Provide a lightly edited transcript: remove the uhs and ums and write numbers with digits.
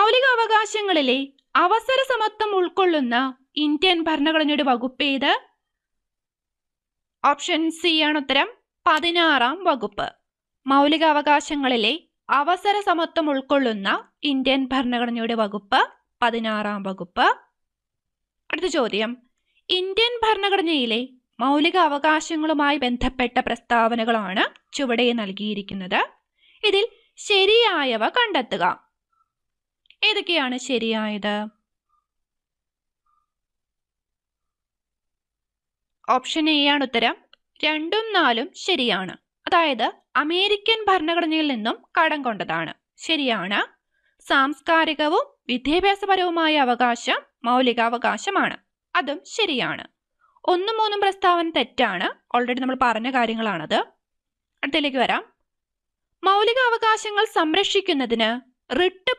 മൗലികാവകാശങ്ങളിലെ അവസര സമത്വം ഉൾക്കൊള്ളുന്ന ഇന്ത്യൻ ഭരണഘടനയുടെ വകുപ്പ് ഏത്? ഓപ്ഷൻ സി ആണ് ഉത്തരം, 16-ാം വകുപ്പ്. മൗലികാവകാശങ്ങളിലെ അവസര സമത്വം ഉൾക്കൊള്ളുന്ന ഇന്ത്യൻ ഭരണഘടനയുടെ വകുപ്പ് 16-ാം വകുപ്പ്. അടുത്ത ചോദ്യം, ഇന്ത്യൻ ഭരണഘടനയിലെ മൗലിക അവകാശങ്ങളുമായി ബന്ധപ്പെട്ട പ്രസ്താവനകളാണ് ചുവടെ നൽകിയിരിക്കുന്നത്. ഇതിൽ ശരിയായവ കണ്ടെത്തുക. ഏതൊക്കെയാണ് ശരിയായത്? ഓപ്ഷൻ എ ആണ് ഉത്തരം, 2ഉം 4ഉം ശരിയാണ്. അതായത് അമേരിക്കൻ ഭരണഘടനയിൽ നിന്നും കടം കൊണ്ടതാണ്. ശരിയാണ്. സാംസ്കാരികവും വിദ്യാഭ്യാസപരവുമായ അവകാശം മൗലികാവകാശമാണ്. അതും ശരിയാണ്. 1ഉം 3ഉം പ്രസ്താവന തെറ്റാണ്. ഓൾറെഡി നമ്മൾ പറഞ്ഞ കാര്യങ്ങളാണത്. അടുത്തതിലേക്ക് വരാം. മൗലികാവകാശങ്ങൾ സംരക്ഷിക്കുന്നതിന് റിട്ട്